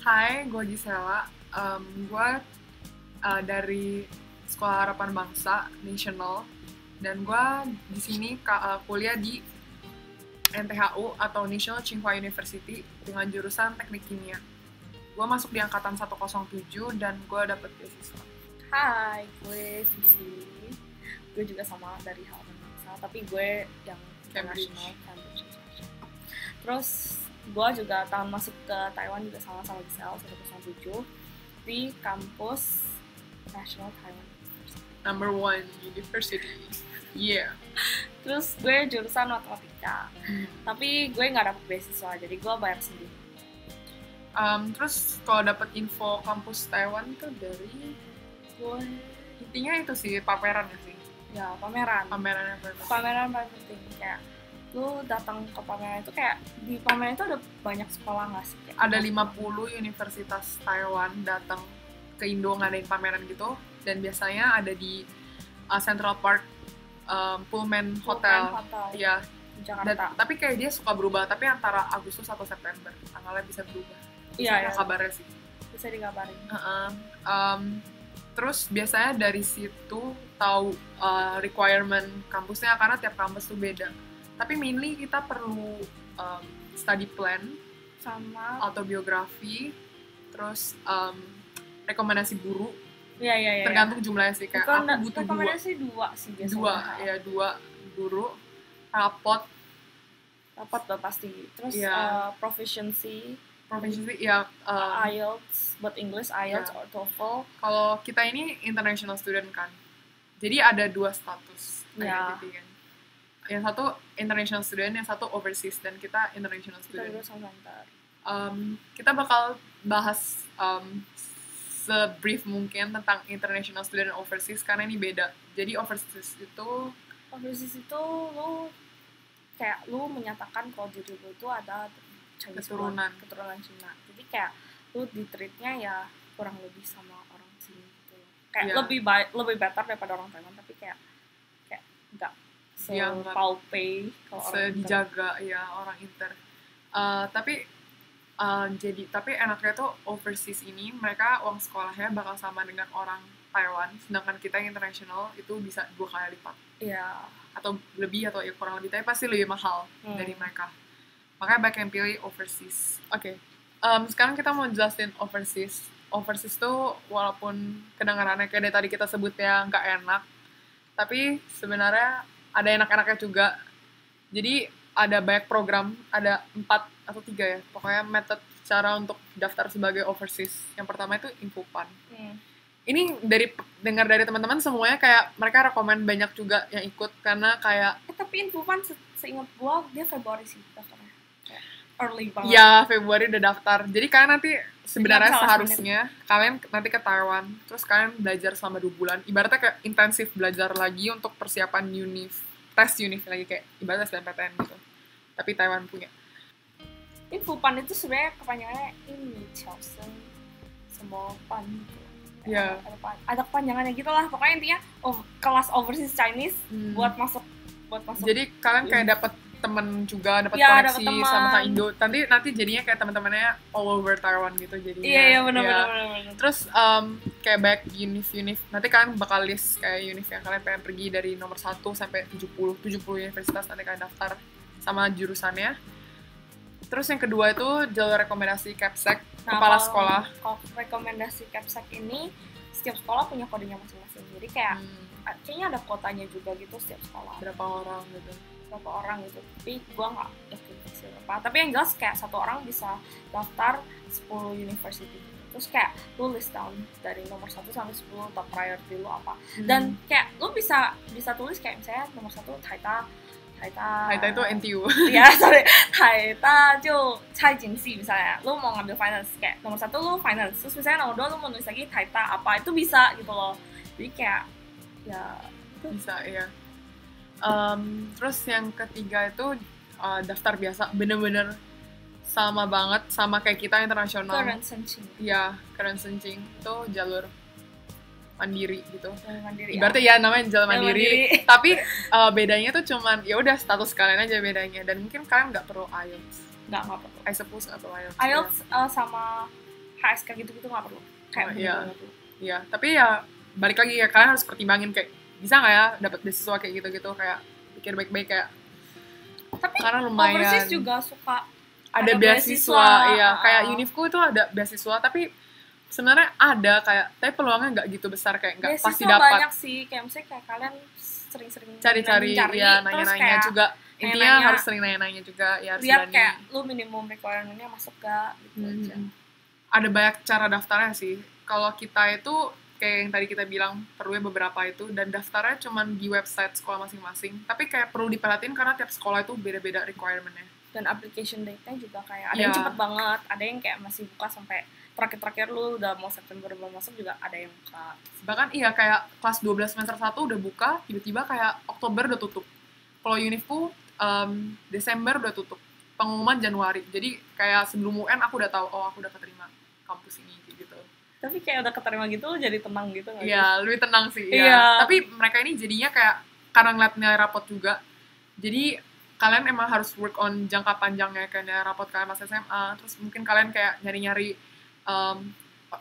Hai, gue Gisela. Gue dari Sekolah Harapan Bangsa National, dan gue di sini kuliah di NTHU atau National Tsinghua University dengan jurusan Teknik Kimia. Gue masuk di angkatan 107 dan gue dapet beasiswa. Hai, gue Vivi. Gue juga sama dari Harapan Bangsa, tapi gue yang Cambridge. Cambridge International. Terus gue juga tahun masuk ke Taiwan juga sama Giselle 107 di kampus National Taiwan University. Number 1 University. Yeah. Terus gue jurusan matematika, tapi gue nggak dapet beasiswa, jadi gue bayar sendiri. Terus kalau dapet info kampus Taiwan tuh dari Gue intinya itu sih pameran ya sih. ya pameran Pamerannya paling paling penting, kayak lu datang ke pameran itu, kayak di pameran itu ada banyak sekolah nggak sih? Kayak ada 50 universitas Taiwan datang ke Indo ngadain pameran gitu, dan biasanya ada di Central Park Pullman Hotel. Iya. Di Jakarta. Tapi kayak dia suka berubah, tapi antara Agustus atau September tanggalnya bisa berubah. Iya, Kabarnya sih. bisa dikabarin. Terus biasanya dari situ tahu requirement kampusnya, karena tiap kampus tuh beda. Tapi mainly kita perlu study plan, Sama autobiografi, terus rekomendasi guru. iya. Tergantung jumlahnya sih, kayak aku butuh rekomendasi dua sih biasanya. dua guru, rapot Dapat pasti. Terus Iya. proficiency ya. IELTS buat English, IELTS Iya. or TOEFL. Kalau kita ini international student kan, jadi ada 2 status Iya. identity kan. Yang satu international student, yang satu overseas, dan kita international Kita student. dulu sama ntar. Kita bakal bahas se-brief mungkin tentang international student dan overseas, karena ini beda. Jadi overseas itu Overseas itu lu menyatakan kalau diri lu itu ada Chinese Keturunan Cina. Jadi kayak lu di treatnya ya kurang lebih sama orang sini gitu. Kayak Iya. lebih better daripada orang Taiwan, tapi kayak nggak Iya, nggak se-paupe kalau orang Inter. dijaga ya orang inter. Tapi enaknya tuh overseas ini mereka uang sekolahnya bakal sama dengan orang Taiwan, sedangkan kita yang international itu bisa 2 kali lipat Iya. atau lebih, atau ya kurang lebih, tapi pasti lebih mahal dari mereka. Makanya banyak yang pilih overseas. Oke. Sekarang kita mau jelasin overseas. Overseas tuh walaupun kedengarannya kayak dari tadi kita sebutnya nggak enak, tapi sebenarnya ada enak-enaknya juga. Jadi ada banyak program, ada 4 atau 3 ya, pokoknya method cara untuk daftar sebagai overseas. Yang pertama itu Infofun. Ini dengar dari teman-teman semuanya kayak mereka rekomen banyak juga yang ikut, karena kayak Tapi Infofun seingat gua dia Februari sih daftarnya. Kayak early banget. ya Februari udah daftar. Jadi kalian nanti sebenarnya Jadi seharusnya kalian nanti ke Taiwan, terus kalian belajar selama 2 bulan. Ibaratnya kayak intensif belajar lagi untuk persiapan tes UNIF lagi, kayak ibaratnya SNMPTN gitu. Tapi Taiwan punya. Infofun itu sebenarnya kepanjangannya ini Chelsea Small Fund gitu. Iya. Ada kepanjangannya gitu lah. Pokoknya intinya kelas overseas Chinese buat masuk. Jadi kalian kayak dapat temen juga, dapat Iya, koneksi dapet teman. sama Kak Indo. Nanti jadinya kayak teman-temannya all over Taiwan gitu jadinya. Iya benar. Terus kayak banyak UNIF. Nanti kalian bakal list kayak UNIF yang kalian pengen pergi dari nomor 1 sampai 70 universitas, nanti kalian daftar sama jurusannya. Terus yang kedua itu jalur rekomendasi Capsec, kepala sekolah. Kalau rekomendasi Capsec ini setiap sekolah punya kodenya masing-masing. Jadi kayak kayaknya ada kotanya juga gitu setiap sekolah. Berapa orang gitu. Tapi gue nggak yakin pasti berapa. Tapi yang jelas kayak satu orang bisa daftar 10 university. Terus kayak lu list down dari nomor 1 sampai 10 top priority lu apa. Dan kayak lu bisa tulis kayak misalnya nomor 1 Taita itu NTU. Iya, sorry. Taita jo Cai Jingxi misalnya. Lu mau ngambil finance, kayak nomor 1 lu finance. Terus misalnya nomor 2 lu mau nulis lagi Taita apa, itu bisa gitu loh. Jadi kayak ya itu Bisa ya. Terus yang ketiga itu daftar biasa, bener-bener sama banget sama kayak kita internasional. current searching. Iya, current searching itu jalur mandiri gitu. Mandiri. Ibaratnya ya namanya jalan Jalan mandiri. mandiri. Tapi bedanya tuh cuman ya udah status kalian aja bedanya, dan mungkin kalian nggak perlu IELTS. Nggak perlu. I suppose nggak perlu IELTS. IELTS sama HSK gitu-gitu nggak perlu. Kayak Iya. nggak perlu. Iya, tapi ya balik lagi ya, kalian harus pertimbangin kayak bisa nggak ya dapat beasiswa kayak gitu-gitu, kayak pikir baik-baik kayak Tapi karena lumayan overseas juga suka ada beasiswa, iya kayak Unifku itu ada beasiswa tapi sebenarnya ada kayak tapi peluangnya nggak gitu besar, kayak nggak beasiswa pasti dapat. banyak sih, kayak misalnya kayak kalian sering-sering Cari-cari ya, terus nanya-nanya kayak juga, intinya nanya-nanya, harus sering nanya-nanya juga ya, harus lihat berani. kayak lu minimum requirement-nya masuk gak gitu aja. Ada banyak cara daftarnya sih. Kalau kita itu kayak yang tadi kita bilang perlunya beberapa itu, dan daftarnya cuman di website sekolah masing-masing, tapi kayak perlu diperhatiin karena tiap sekolah itu beda-beda requirement-nya. Dan application date-nya juga kayak ada Iya. yang cepet banget, ada yang kayak masih buka sampai terakhir-terakhir lu udah mau September belum masuk juga ada yang buka. Bahkan iya kayak kelas 12 semester 1 udah buka, tiba-tiba kayak Oktober udah tutup. Kalau Unifku Desember udah tutup. Pengumuman Januari. Jadi kayak sebelum UN aku udah tahu, oh aku udah keterima kampus ini gitu. Tapi kayak udah keterima gitu lu jadi tenang gitu nggak sih? Iya, lebih tenang sih. Iya. Iya. Tapi mereka ini jadinya kayak karena ngeliat nilai rapot juga. Jadi kalian emang harus work on jangka panjangnya kayak nilai rapot kalian pas SMA. Terus mungkin kalian kayak nyari-nyari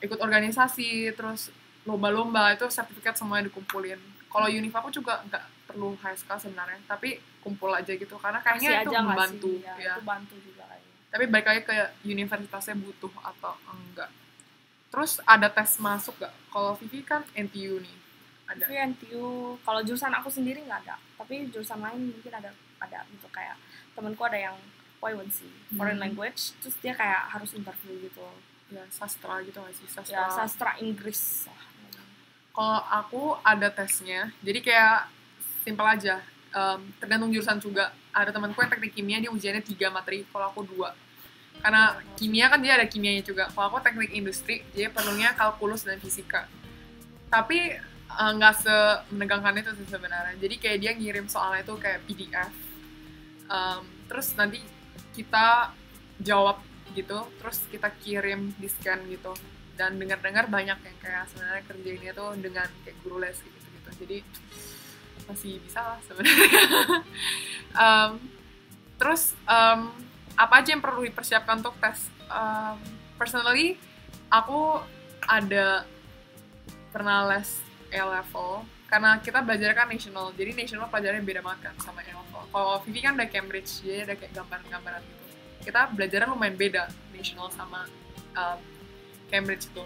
ikut organisasi, terus lomba-lomba, itu sertifikat semuanya dikumpulin. Kalau Unif aku juga nggak perlu HSK sebenarnya, tapi kumpul aja gitu karena Masih kayaknya itu aja nggak membantu. sih? Ya, Ya. itu bantu juga kayaknya. Tapi balik lagi ke universitasnya butuh atau enggak. Terus ada tes masuk nggak? Kalau Vivi kan NTU nih. Ada. Tapi NTU kalau jurusan aku sendiri nggak ada, tapi jurusan lain mungkin ada gitu, kayak temenku ada yang Y1C foreign language, terus dia kayak harus interview gitu. Ya, sastra gitu nggak sih? Sastra. Ya sastra Inggris. Kalau aku ada tesnya, jadi kayak simpel aja. Tergantung jurusan juga. Ada temanku yang teknik kimia, dia ujiannya 3 materi, kalau aku 2. Karena kimia kan dia ada kimianya juga. Kalau aku teknik industri, dia perlunya kalkulus dan fisika. Tapi nggak semenegangkan itu sih sebenarnya. Jadi kayak dia ngirim soalnya itu kayak PDF. Terus nanti kita jawab gitu, terus kita kirim di scan gitu. Dan dengar-dengar banyak yang kayak sebenarnya kerjainnya tuh dengan kayak guru les gitu. Jadi masih bisa lah sebenarnya. Terus apa aja yang perlu dipersiapkan untuk tes? Personally, aku ada pernah les A-level karena kita belajar kan national, jadi national pelajarannya beda banget kan sama A-level. Kalau Vivi kan ada Cambridge, jadi ada kayak gambaran-gambaran gitu. Kita belajarnya lumayan beda national sama Cambridge itu.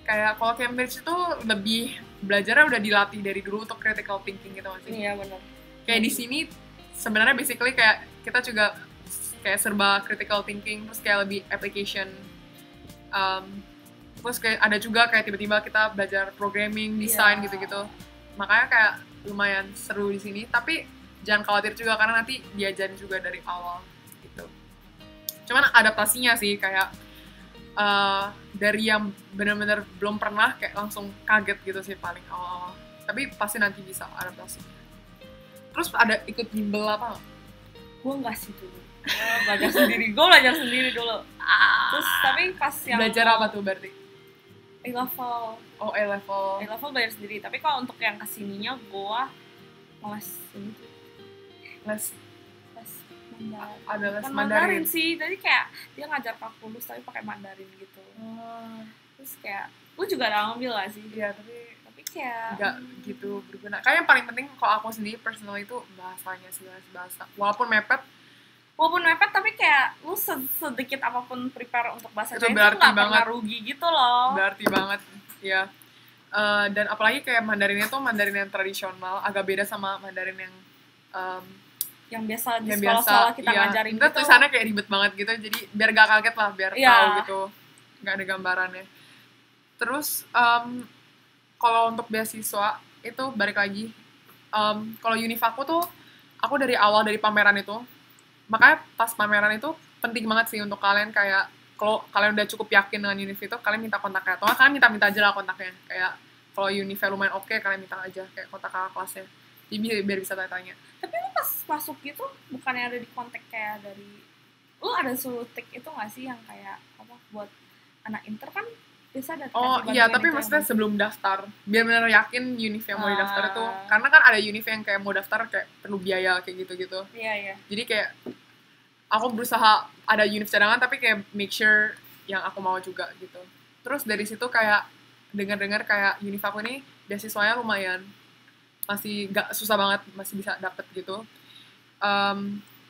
Kayak kalau Cambridge itu lebih belajarnya udah dilatih dari dulu untuk critical thinking gitu masih. Iya benar. Kayak di sini sebenarnya basically kayak kita juga kayak serba critical thinking, terus kayak lebih application. Terus kayak ada juga kayak tiba-tiba kita belajar programming, design gitu-gitu. Makanya kayak lumayan seru di sini. Tapi jangan khawatir juga karena nanti diajarin juga dari awal gitu. Cuman adaptasinya sih kayak dari yang benar-benar belum pernah kayak langsung kaget gitu sih paling awal. Tapi pasti nanti bisa adaptasinya. Terus ada ikut bimbel apa? Gue nggak sih dulu. Belajar sendiri. Gue belajar sendiri dulu. Terus tapi pas yang belajar apa tuh berarti? A-level. Oh, A-level. A-level belajar sendiri. Tapi kalau untuk yang kesininya gue les ini tuh. Les Mandarin. ada les Bukan Mandarin sih, jadi kayak dia ngajar kalkulus tapi pakai Mandarin gitu. Terus kayak gue juga udah ngambil lah sih. Iya, tapi kayak nggak gitu berguna. Kayak yang paling penting kalau aku sendiri personal itu bahasanya sih, bahasa. Walaupun mepet tapi kayak lu sedikit apapun prepare untuk bahasa itu lain berarti tuh nggak banget, pernah rugi gitu loh. berarti banget ya. Dan apalagi kayak Mandarinnya tuh Mandarin yang tradisional, agak beda sama Mandarin yang biasa di yang sekolah-sekolah biasa, kita ngajarin itu gitu. tulisannya kayak ribet banget gitu, jadi biar gak kaget lah, biar tahu gitu, nggak ada gambarannya. Terus kalau untuk beasiswa itu balik lagi, kalau Unif aku tuh aku dari awal dari pameran itu, makanya pas pameran itu penting banget sih untuk kalian kayak kalau kalian udah cukup yakin dengan Unif itu, kalian minta kontaknya, atau kalian minta aja lah kontaknya, kayak kalau Unifnya lumayan oke, kalian minta aja kayak kontak kakak kelasnya, jadi biar bisa tanya-tanya. Tapi lu pas masuk gitu bukannya ada di kontak kayak dari lu ada suruh take itu nggak sih yang kayak apa buat anak inter kan biasa ada. Oh iya, tapi maksudnya sebelum daftar biar benar yakin Unif yang mau didaftar itu, karena kan ada Unif yang kayak mau daftar kayak perlu biaya kayak gitu-gitu. Iya. Jadi kayak aku berusaha ada Unif cadangan tapi kayak make sure yang aku mau juga gitu. Terus dari situ kayak dengar-dengar kayak univ aku ini beasiswanya lumayan, masih gak susah banget, masih bisa dapet gitu.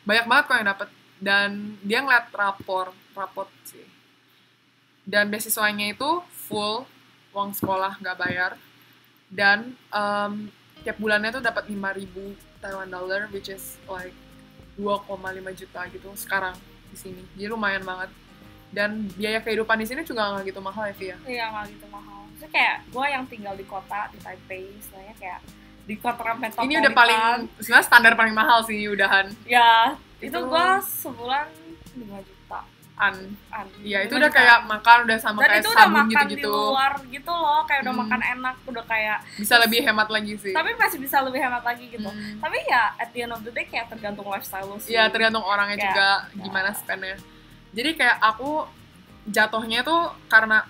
Banyak banget kok yang dapet, dan dia ngeliat raport sih. Dan beasiswanya itu full, uang sekolah nggak bayar, dan tiap bulannya tuh dapat 5.000 Taiwan dollar, which is like 2,5 juta gitu sekarang di sini. Jadi lumayan banget. Dan biaya kehidupan di sini juga nggak gitu mahal ya, Via? Iya, nggak gitu mahal. Maksudnya kayak gue yang tinggal di kota, di Taipei, istilahnya kayak di kota metropolitan. Ini udah paling, sebenarnya standar paling mahal sih, udahan. Ya, itu gue sebulan 5 juta. Iya, itu udah juta. Kayak makan udah sama dan kayak sabun gitu-gitu. Dan itu udah makan di luar gitu loh, kayak udah makan enak, udah kayak bisa lebih hemat lagi sih. Tapi masih bisa lebih hemat lagi gitu. Tapi ya at the end of the day kayak tergantung lifestyle lo sih. Iya, tergantung orangnya kayak, juga gimana spendnya. Jadi kayak aku jatuhnya tuh karena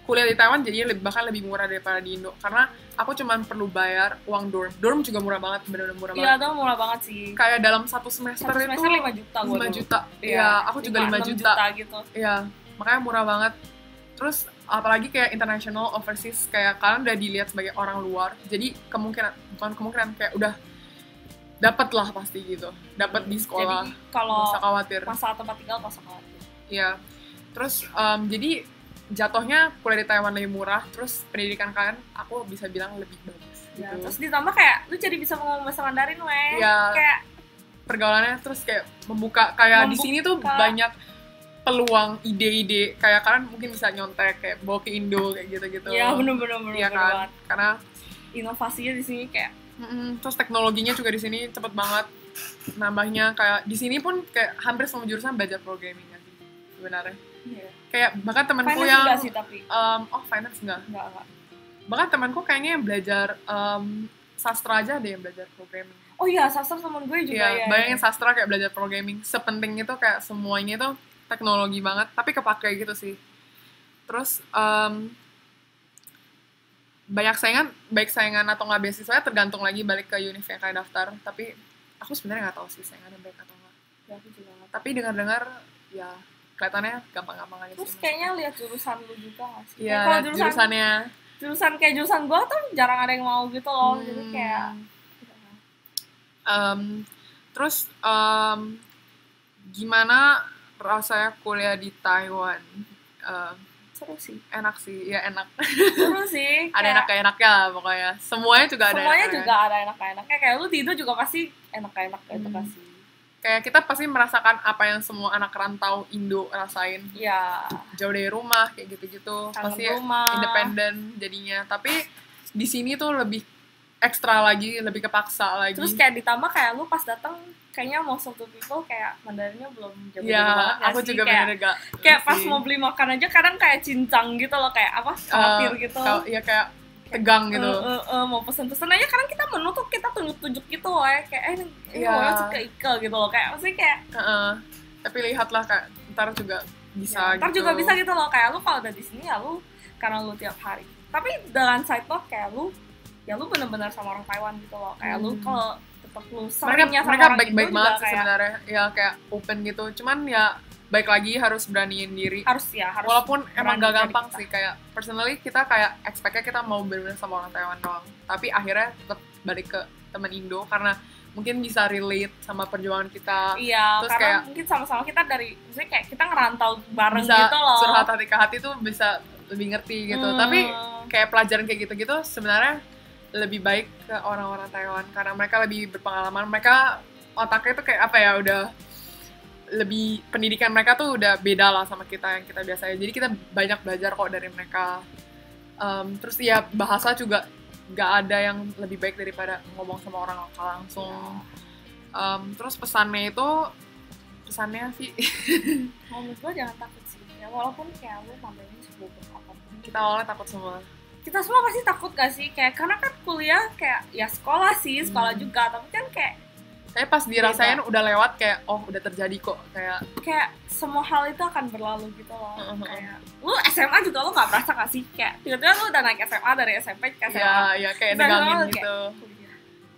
kuliah di Taiwan jadi bahkan lebih murah daripada di Indo, karena aku cuma perlu bayar uang dorm juga murah banget, benar-benar murah banget. Iya, itu murah banget sih. Kayak dalam satu semester itu 5 juta. 5 juta. Iya, aku juga 5 juta gitu. Iya, makanya murah banget. Terus apalagi kayak international overseas, kayak kalian udah dilihat sebagai orang luar, jadi bukan kemungkinan kayak udah dapat lah pasti gitu, dapat di sekolah. Jadi kalau usah khawatir masalah tempat tinggal gak usah khawatir. Iya. Terus jadi jatuhnya kuliah di Taiwan lebih murah, terus pendidikan kalian aku bisa bilang lebih bagus ya, gitu. Terus ditambah kayak lu jadi bisa ngomong bahasa Mandarin weh. Ya, kayak pergaulannya terus kayak membuka di sini tuh banyak peluang ide-ide, kayak kalian mungkin bisa nyontek kayak bawa ke Indo kayak gitu-gitu. Iya, bener Iya kan? Karena inovasinya di sini kayak terus teknologinya juga di sini cepet banget nambahnya. Kayak di sini pun kayak hampir semua jurusan belajar programming kan sebenarnya. Iya. Kayak bahkan temanku finance yang enggak sih, tapi finance enggak. Bahkan temanku kayaknya yang belajar sastra aja ada yang belajar programming. Oh iya, sastra teman gue juga ya. Bayangin sastra kayak belajar programming, sepenting itu kayak semuanya itu teknologi banget, tapi kepake gitu sih. Terus baik saingan atau nggak beasiswa tergantung lagi balik ke univ yang kayak daftar. Tapi aku sebenarnya nggak tahu sih saingannya baik atau nggak. Ya, aku juga nggak. Tapi dengar-dengar ya kelihatannya gampang-gampang aja. Terus kayaknya lihat jurusan lu juga nggak sih? Iya, jurusannya. Jurusan kayak jurusan gue tuh jarang ada yang mau gitu loh, jadi kayak. Terus gimana rasanya kuliah di Taiwan? Seru sih. Enak sih, ya enak. Seru sih. Ada enak-enaknya lah pokoknya. Semuanya juga ada enak-enaknya. Kayak lu tidur juga pasti enak-enak gitu pasti. Kayak kita pasti merasakan apa yang semua anak rantau Indo rasain. Iya. Jauh dari rumah kayak gitu-gitu. Pasti independen jadinya. Tapi di sini tuh lebih ekstra lagi, lebih kepaksa lagi. Terus kayak ditambah kayak lu pas datang kayaknya most of the people kayak Mandarinnya belum jago ya, banget ya aku sih. Juga kayak pas mau beli makan aja kadang kayak cincang gitu loh, kayak apa khawatir gitu. Iya kayak tegang gitu. Mau pesen-pesen aja kadang kita menu tuh kita tunjuk-tunjuk gitu loh ya, kayak ini mau suka Ike gitu loh, kayak maksudnya kayak tapi lihatlah kayak ntar juga bisa ntar gitu. juga bisa gitu loh, kayak lu kalau udah di sini ya lu karena lu tiap hari. Tapi dengan side note kayak lu benar-benar sama orang Taiwan gitu loh, kayak lu kalau tetap lu seringnya sama mereka orang baik-baik itu banget juga sebenarnya ya, kayak open gitu. Cuman ya baik lagi harus beraniin diri. Harus walaupun emang gak gampang sih, kayak personally kita kayak expect-nya kita mau bener-bener sama orang Taiwan doang, tapi akhirnya tetap balik ke teman Indo karena mungkin bisa relate sama perjuangan kita. Iya, terus karena kayak mungkin sama-sama kita dari, maksudnya kayak kita ngerantau bareng bisa gitu loh. Curhat hati ke hati tuh bisa lebih ngerti gitu. Tapi kayak pelajaran kayak gitu-gitu sebenarnya lebih baik ke orang-orang Taiwan karena mereka lebih berpengalaman. Mereka otaknya tuh kayak apa ya, udah lebih, pendidikan mereka tuh udah beda lah sama kita yang kita biasanya. Jadi kita banyak belajar kok dari mereka. Terus ya bahasa juga gak ada yang lebih baik daripada ngomong sama orang lokal langsung. Terus pesannya sih menurut gue jangan takut sih ya, walaupun kayak lu Mandarin sebelum apapun kita awalnya takut semua. Kita semua pasti takut gak sih, kayak karena kan kuliah kayak ya sekolah juga, tapi kan kayak pas dirasain udah lewat kayak udah terjadi kok, kayak semua hal itu akan berlalu gitu loh. Kayak lu SMA juga lu nggak berasa gak sih, kayak tiba-tiba lu udah naik SMA dari SMP ke SMA. Ya kayak negangin gitu.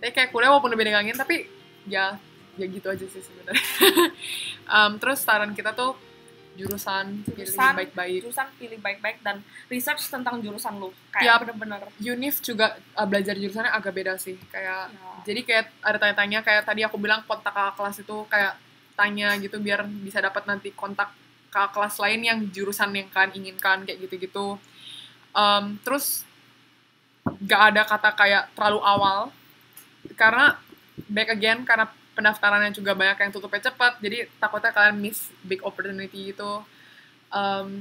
Tapi kayak kuliah walaupun lebih negangin, tapi ya gitu aja sih sebenarnya. Terus saran kita tuh jurusan pilih jurusan baik-baik. jurusan pilih baik-baik dan research tentang jurusan lu kayak Tiap bener-bener Univ juga belajar jurusannya agak beda sih, kayak ya. jadi kayak ada tanya-tanya, kayak tadi aku bilang kontak kakak kelas itu kayak tanya gitu biar bisa dapat nanti kontak kakak kelas lain yang jurusan yang kalian inginkan kayak gitu-gitu. Terus gak ada kata kayak terlalu awal karena back again karena pendaftarannya juga banyak yang tutupnya cepat, jadi takutnya kalian miss big opportunity gitu.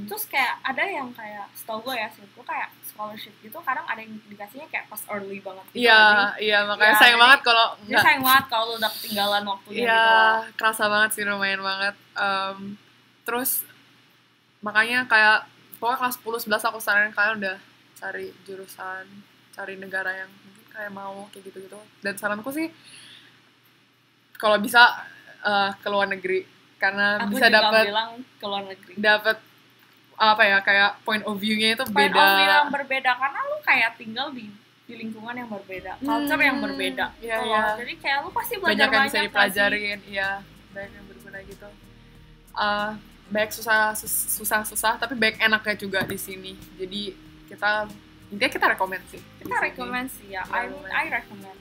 Terus kayak ada yang kayak setahu gue ya sih itu kayak scholarship gitu kadang ada yang dikasihnya kayak pas early banget gitu Iya makanya Ya, sayang jadi- banget kalau jadi sayang banget kalau lu udah ketinggalan waktunya Iya, gitu loh. kerasa banget sih, lumayan banget. Terus makanya kayak pokoknya kelas 10-11 aku saranin kalian udah cari jurusan, cari negara yang mungkin kayak mau kayak gitu-gitu. Dan saranku sih kalau bisa ke luar negeri karena Aku bisa juga dapat bilang ke luar negeri apa ya, kayak point of view-nya itu point beda. of view yang berbeda karena lu kayak tinggal di lingkungan yang berbeda, culture yang berbeda. Iya, gitu iya. loh. Jadi kayak lu pasti Banyak belajar yang bisa nggak sih? dipelajarin, iya, banyak yang berguna gitu. Baik susah tapi baik enaknya juga di sini. Jadi intinya kita rekomend sih. di Kita sini. rekomend sih ya. Kita I recommend.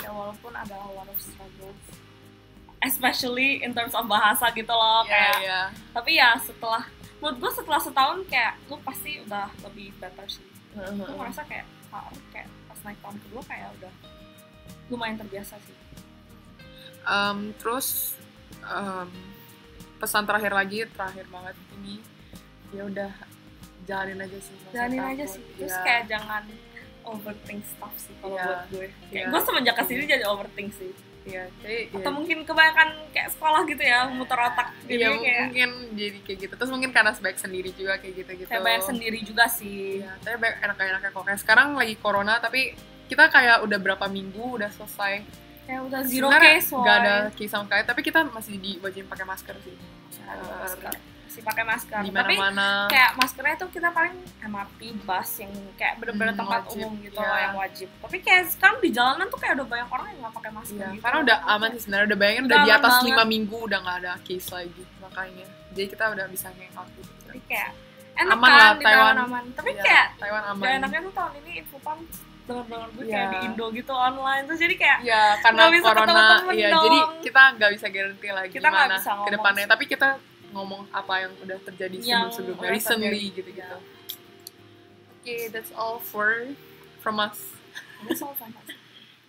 Ya walaupun ada a lot of struggles, especially in terms of bahasa gitu loh kayak. Iya. Tapi ya menurut gue setelah setahun kayak lu pasti udah lebih better sih. Gue merasa kayak pas naik tahun kedua kayak udah lumayan terbiasa sih. Terus pesan terakhir banget ini, ya udah jalanin aja sih. nggak usah Jalanin aja takut. sih. Terus Iya. kayak jangan overthink stuff sih kalau Iya. buat gue. Kayak Iya. gue semenjak kesini jadi overthink sih. Iya, jadi Atau mungkin kebanyakan kayak sekolah gitu ya, muter otak. Jadi iya, kayak mungkin jadi kayak gitu. Terus mungkin karena sebaik sendiri juga kayak gitu-gitu. kayak banyak sendiri juga sih. Iya, tapi banyak enak-enaknya kok. Kayak sekarang lagi corona, tapi kita kayak udah berapa minggu udah selesai. Kayak udah zero Sebenarnya case, nggak ada case sama sekali, tapi kita masih diwajibin pakai masker sih. Masih pakai masker. Di Tapi mana-mana. kayak maskernya tuh kita paling MRT, bus yang kayak bener-bener tempat wajib, umum gitu iya. loh yang wajib. Tapi kayak sekarang di jalanan tuh kayak udah banyak orang yang nggak pakai masker Iya, gitu. karena udah aman sih sebenarnya, udah bayangin Udah udah di aman atas banget. 5 minggu udah nggak ada case lagi, makanya jadi kita udah bisa hangout gitu. Jadi kayak enak Aman kan lah, di Taiwan. aman. Tapi Iya, kayak Taiwan aman. gak enaknya tuh tahun ini infopan bener-bener gue kayak Iya. di Indo gitu online terus jadi kayak Iya, karena nggak bisa corona, ketemu temen iya, dong. jadi kita nggak bisa guarantee lagi Kita nggak gimana bisa ngomong ke depannya, sih. tapi kita ngomong apa yang udah terjadi Yang sebelumnya, udah recently terjadi. gitu-gitu. Iya. Okay, that's all from us. That's all from us.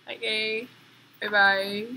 Okay, bye-bye.